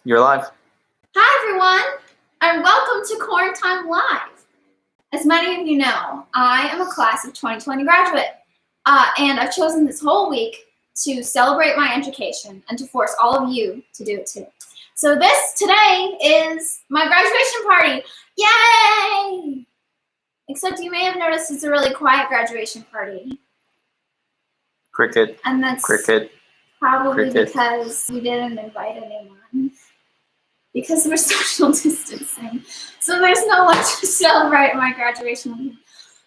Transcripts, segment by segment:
You're live. Hi everyone, and welcome to Quarantine Live. As many of you know, I am a class of 2020 graduate, and I've chosen this whole week to celebrate my education and to force all of you to do it too. So today is my graduation party. Yay! Except you may have noticed it's a really quiet graduation party. Cricket. And that's Cricket. probably Cricket. because we didn't invite anyone. Because we're social distancing. So there's no one to celebrate my graduation,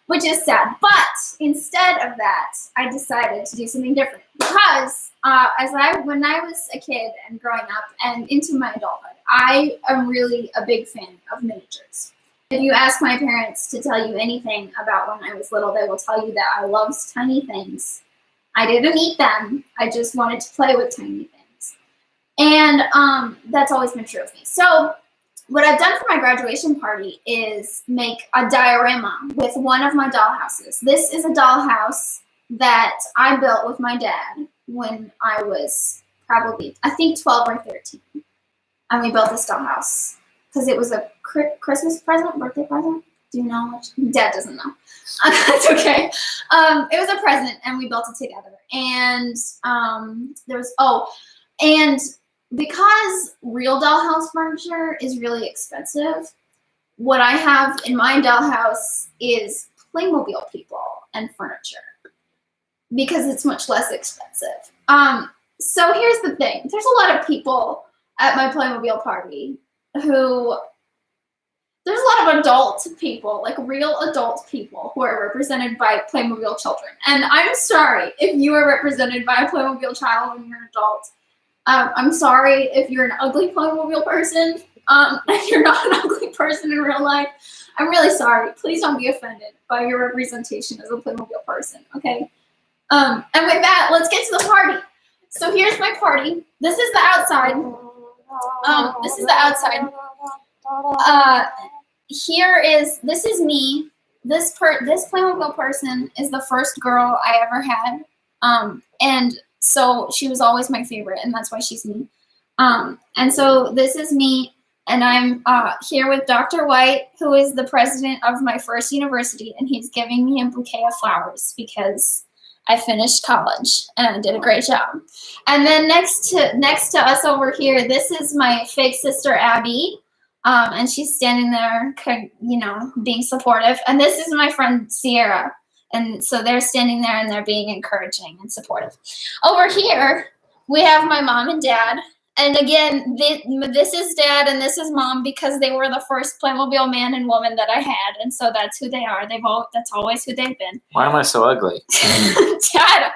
which is sad. But instead of that, I decided to do something different. Because when I was a kid and growing up and into my adulthood, I am really a big fan of miniatures. If you ask my parents to tell you anything about when I was little, they will tell you that I loved tiny things. I didn't eat them. I just wanted to play with tiny things. And that's always been true of me. So what I've done for my graduation party is make a diorama with one of my dollhouses. This is a dollhouse that I built with my dad when I was probably, I think, 12 or 13. And we built this dollhouse because it was a Christmas present, birthday present. Do you know which? Dad doesn't know. That's okay. It was a present, and we built it together. And and because real dollhouse furniture is really expensive, what I have in my dollhouse is Playmobil people and furniture because it's much less expensive. So here's the thing. There's a lot of people at my Playmobil party there's a lot of adult people, like real adult people who are represented by Playmobil children. And I'm sorry if you are represented by a Playmobil child when you're an adult. I'm sorry if you're an ugly Playmobil person. If you're not an ugly person in real life, I'm really sorry. Please don't be offended by your representation as a Playmobil person, okay? And with that, let's get to the party. So here's my party. This is the outside. This is the outside. This is me. This Playmobil person is the first girl I ever had. And so she was always my favorite, and that's why she's me. And so this is me, and I'm here with Dr. White, who is the president of my first university, and he's giving me a bouquet of flowers because I finished college and I did a great job. And then next to us over here, this is my fake sister Abby, and she's standing there, being supportive. And this is my friend Sierra. And so they're standing there and they're being encouraging and supportive. Over here, we have my mom and dad. And again, this is dad and this is mom because they were the first Playmobil man and woman that I had. And so that's who they are. That's always who they've been. Why am I so ugly? Dad.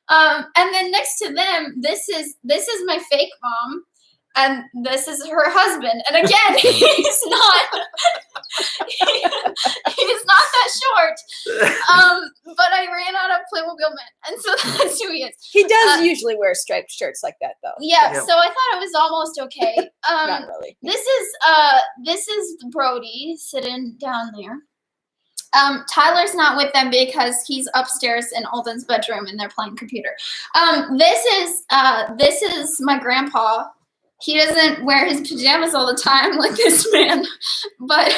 And then next to them, this is my fake mom. And this is her husband. And again, he's not that short. But I ran out of Playmobil men. And so that's who he is. He does usually wear striped shirts like that, though. Yeah, so I thought it was almost okay. Not really. This is Brody sitting down there. Tyler's not with them because he's upstairs in Alden's bedroom and they're playing computer. This is my grandpa. He doesn't wear his pajamas all the time like this man, but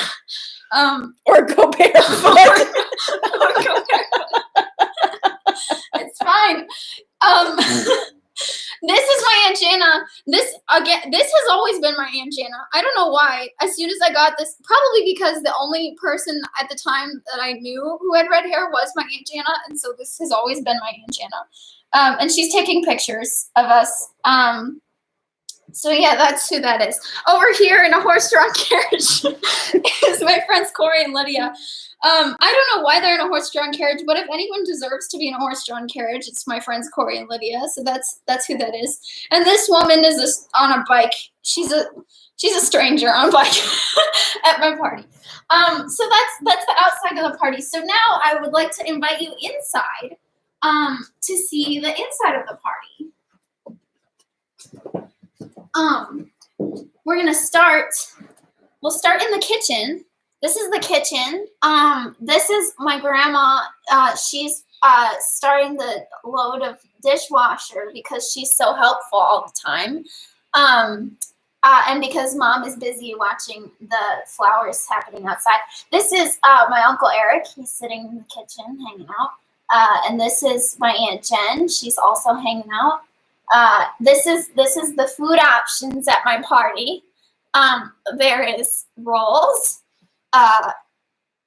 or go barefoot. or go barefoot. It's fine. This is my Aunt Jana. This has always been my Aunt Jana. I don't know why. As soon as I got this, probably because the only person at the time that I knew who had red hair was my Aunt Jana, and so this has always been my Aunt Jana. And she's taking pictures of us. So yeah, that's who that is. Over here in a horse-drawn carriage is my friends Corey and Lydia. I don't know why they're in a horse-drawn carriage, but if anyone deserves to be in a horse-drawn carriage, it's my friends Corey and Lydia. So that's who that is. And this woman is on a bike. She's a stranger on a bike at my party. So that's the outside of the party. So now I would like to invite you inside to see the inside of the party. We're gonna start. We'll start in the kitchen. This is the kitchen. This is my grandma. She's starting the load of dishwasher because she's so helpful all the time. and because Mom is busy watching the flowers happening outside. This is my Uncle Eric. He's sitting in the kitchen hanging out. And this is my Aunt Jen. She's also hanging out. This is the food options at my party. There is rolls,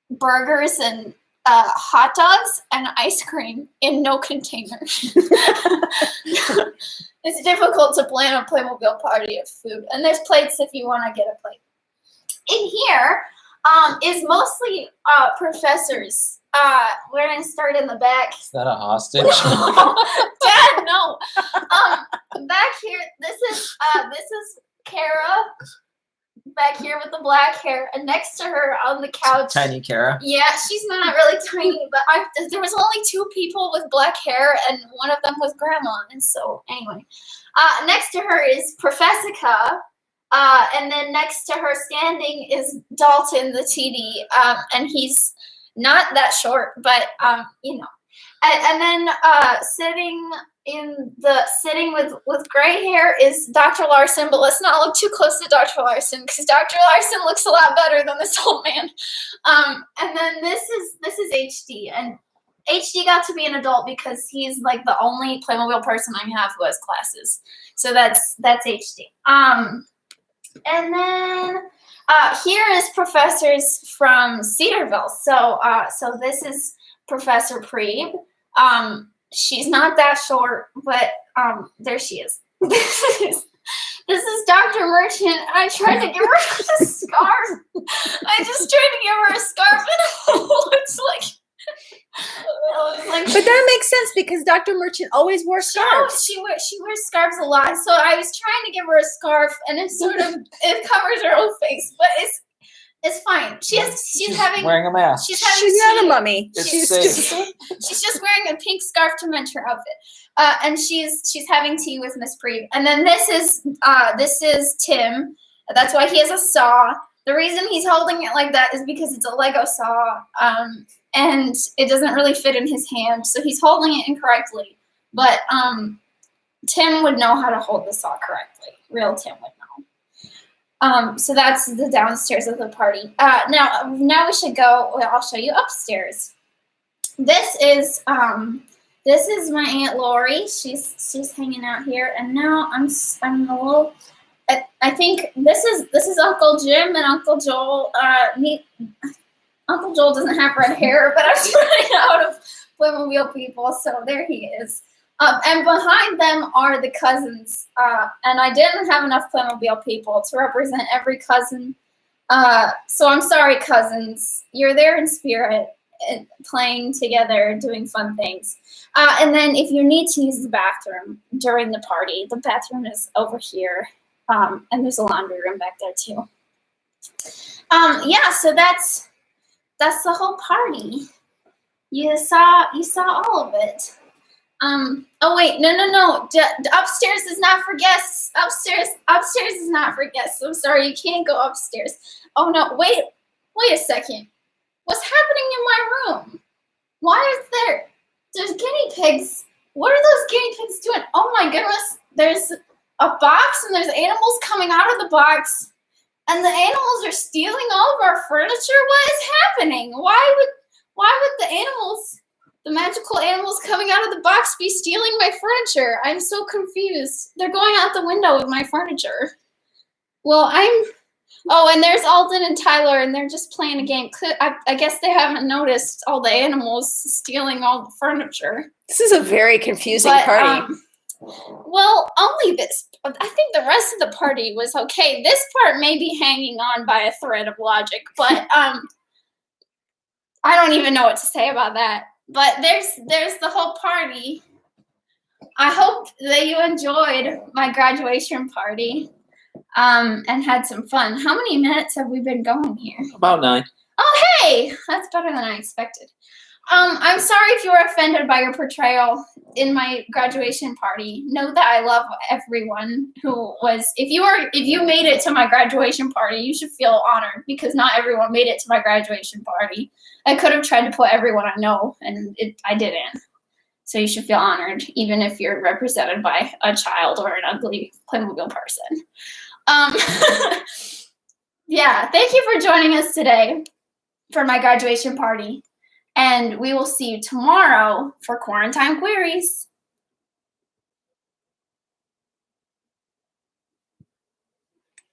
burgers, and hot dogs and ice cream in no container. It's difficult to plan a Playmobil party of food. And there's plates if you want to get a plate. In here is mostly professors. We're going to start in the back. Is that a hostage? Dad, no. Back here, this is Kara. Back here with the black hair, and next to her on the couch. Tiny Kara. Yeah, she's not really tiny, but there was only 2 people with black hair, and one of them was Grandma. And so, anyway, next to her is Professica, and then next to her standing is Dalton, the TD, and he's not that short, but you know. And then sitting with gray hair is Dr. Larson, but let's not look too close to Dr. Larson because Dr. Larson looks a lot better than this old man. And then this is HD, and HD got to be an adult because he's like the only Playmobil person I have who has glasses. So that's HD. And then here is professors from Cedarville. So this is Professor Preeb. She's not that short, but there she is. This is Dr. Merchant. I tried to give her a scarf. I just tried to give her a scarf, and it looks like. But that makes sense because Dr. Merchant always wore scarves. She wears scarves a lot, so I was trying to give her a scarf, and it covers her whole face, but it's fine. She's having wearing a mask. She's not a mummy. It's safe. She's just wearing a pink scarf to match her outfit. And she's having tea with Miss Preeb. And then this is Tim. That's why he has a saw. The reason he's holding it like that is because it's a Lego saw. And it doesn't really fit in his hand, so he's holding it incorrectly. But Tim would know how to hold the saw correctly. Real Tim would know. So that's the downstairs of the party. Now we should go. Well, I'll show you upstairs. This is my Aunt Lori. She's hanging out here, and now I'm a little. I think this is Uncle Jim and Uncle Joel. Uncle Joel doesn't have red hair, but I'm running out of Playmobil people, so there he is. And behind them are the cousins. And I didn't have enough Playmobil people to represent every cousin. So I'm sorry, cousins. You're there in spirit, playing together, doing fun things. And then if you need to use the bathroom during the party, the bathroom is over here. And there's a laundry room back there too. Yeah, so that's the whole party. You saw all of it. Oh wait, no. Upstairs is not for guests. Upstairs is not for guests. I'm sorry, you can't go upstairs. Oh no, wait a second. What's happening in my room? Why is there's guinea pigs? What are those guinea pigs doing? Oh my goodness, there's a box and there's animals coming out of the box, and the animals are stealing all of our furniture. What is happening? Why would the magical animals coming out of the box be stealing my furniture? I'm so confused. They're going out the window with my furniture. Well, oh, and there's Alden and Tyler, and they're just playing a game. I guess they haven't noticed all the animals stealing all the furniture. This is a very confusing party. Well, only this. I think the rest of the party was okay. This part may be hanging on by a thread of logic, but I don't even know what to say about that. But there's the whole party. I hope that you enjoyed my graduation party and had some fun. How many minutes have we been going here? About 9. Oh, hey! That's better than I expected. I'm sorry if you were offended by your portrayal in my graduation party. Know that I love everyone who was. If you made it to my graduation party, you should feel honored because not everyone made it to my graduation party. I could have tried to put everyone I know, and I didn't. So you should feel honored, even if you're represented by a child or an ugly Playmobil person. Yeah, thank you for joining us today for my graduation party. And we will see you tomorrow for Quarantine Queries.